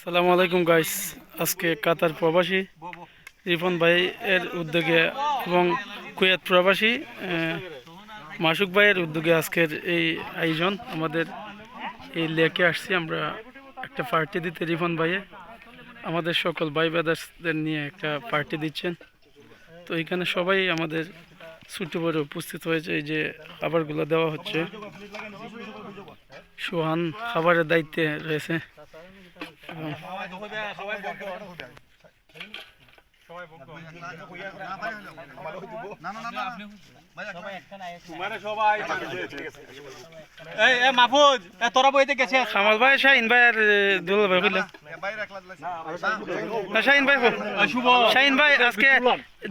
সালামু আলাইকুম গাইস। আজকে কাতার প্রবাসী রিপন ভাই এর উদ্যোগে এবং কুয়েত প্রবাসী মাসুক ভাইয়ের উদ্যোগে আজকের এই আয়োজন। আমাদের এই লেকে আসছি আমরা একটা পার্টি দিতে। রিপন ভাইয়ে আমাদের সকল ভাই ব্রাদার্সদের নিয়ে একটা পার্টি দিচ্ছেন। তো এখানে সবাই আমাদের ছোট বড় উপস্থিত হয়েছে। এই যে খাবারগুলো দেওয়া হচ্ছে, সোহান খাবারের দায়িত্বে রয়েছে। কামাল ভাই, শাহিন ভাই আর দুলাল ভাই কইলাম। শাহিন ভাই, শাহিন ভাই আজকে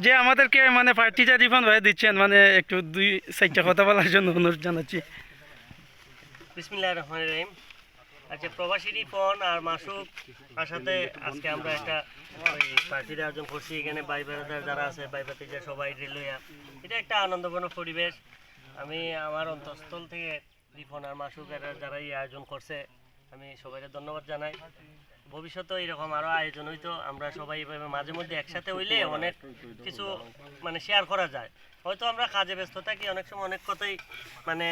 যে আমাদেরকে মানে পার্টিটা রিফান ভাই দিচ্ছেন, মানে একটু 2-4টা কথা বলার জন্য অনুরোধ জানাচ্ছি। বিসমিল্লাহির রহমানির রহিম। আচ্ছা, প্রবাসী রিপন আর মাসুক তার সাথে আজকে আমরা একটা পার্টির আয়োজন করছি। এখানে ভাই ব্রাদার যারা আছে, ভাই ভাতিজা সবাই লইয়া, এটা একটা আনন্দঘন পরিবেশ। আমি আমার অন্তঃস্থল থেকে রিপন আর মাসুক যারা এই আয়োজন করছে, আমি সবাইকে ধন্যবাদ জানাই। ভবিষ্যতে এরকম আরও আয়োজন হইতো, আমরা সবাই এভাবে মাঝে মধ্যে একসাথে হইলে অনেক কিছু মানে শেয়ার করা যায়। হয়তো আমরা কাজে ব্যস্ত থাকি, অনেক সময় অনেক কথাই মানে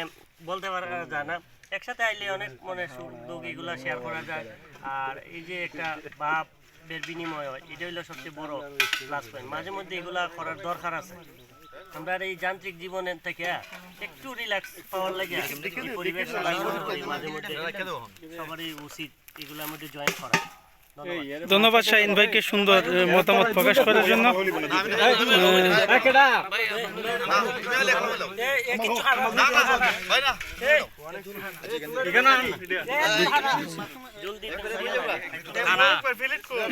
বলতে পারা যায় না। একসাথে আইলে অনেক মানে সুখ দুঃখ এগুলো শেয়ার করা যায়। আর এই যে একটা ভাবের বিনিময় হয়, এটা হইলো সবচেয়ে বড় প্লাস পয়েন্ট। মাঝে মধ্যে এগুলা করার দরকার আছে। আমরা এই যান্ত্রিক জীবনের থেকে একটু রিল্যাক্স পাওয়ার লাগে পরিবেশ মাঝে মধ্যে সবারই উচিত এগুলোর মধ্যে জয়েন করা। ধন্যবাদ শাহিন ভাইকে সুন্দর মতামত প্রকাশ করার জন্য।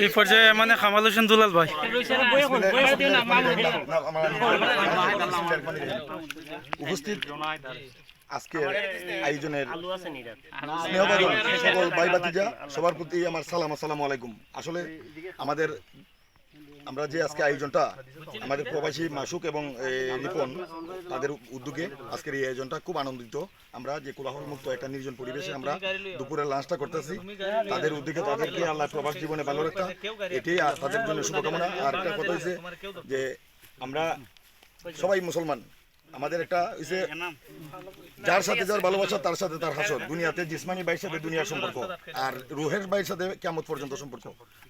এই পর্যায়ে মানে কামাল হোসেন দুলাল ভাই। উপস্থিত আজকের আয়োজনের স্নেহভাজন সকল ভাই ভাতিজা সবার প্রতি আমার সালাম, আসসালামু আলাইকুম। আসলে আমরা যে আজকে আয়োজনটা আমাদের প্রবাসী মাসুক এবং রিপন তাদের উদ্যোগে আজকের এই আয়োজনটা খুব আনন্দিত। আমরা যে কোলাহল মুক্ত একটা নির্জন পরিবেশে আমরা দুপুরের লাঞ্চটা করতেছি। তাদের উদ্যোগে তাদেরকে আল্লাহ প্রবাস জীবনে ভালো রাখা, এটাই তাদের জন্য শুভকামনা। আর একটা কথা হয়েছে যে আমরা সবাই মুসলমান, আমাদের একটা হচ্ছে যার সাথে যার ভালোবাসা তার সাথে তার হাসর। দুনিয়াতে জিসমানি ভাইয়ের সাথে দুনিয়ার সম্পর্ক, আর রুহের ভাইয়ের সাথে কিয়ামত পর্যন্ত সম্পর্ক।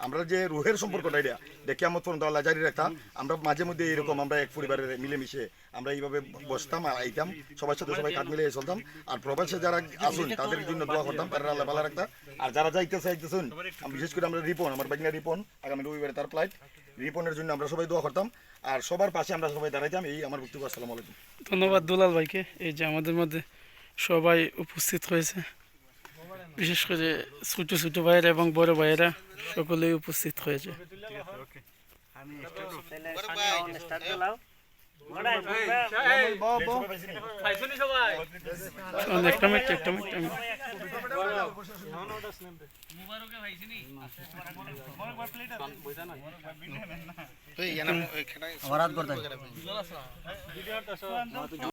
আমরা যে রুহের সম্পর্কটা এটা কিয়ামত পর্যন্ত আল্লাহ জারি রাখতাম। আমরা মাঝে মধ্যে এরকম আমরা এক পরিবারের মিলেমিশে আমরা এইভাবে বসতাম আর আইতাম, সবার সাথে সবাই কাঁধ মিলে চলতাম। আর প্রবাসে যারা আসুন তাদের জন্য দোয়া করতাম, তারা আল্লাহ ভালো রাখতাম। আর যারা যাইতেছেন, বিশেষ করে আমরা রিপন, আমার বাগনা রিপন, আগামী রবিবারে তার ফ্লাইট, রিপনের জন্য আমরা সবাই দোয়া করতাম আর সবার পাশে আমরা সবাই দাঁড়াইতাম। এই আমার বক্তব্য। আসসালামু আলাইকুম। ধন্যবাদ দুলাল ভাইকে। এই যে আমাদের মধ্যে সবাই উপস্থিত হয়েছে, বিশেষ করে ছোটো ছোটো ভাইয়েরা এবং বড় ভাইয়েরা সকলেই উপস্থিত হয়েছে। একটা মিনিট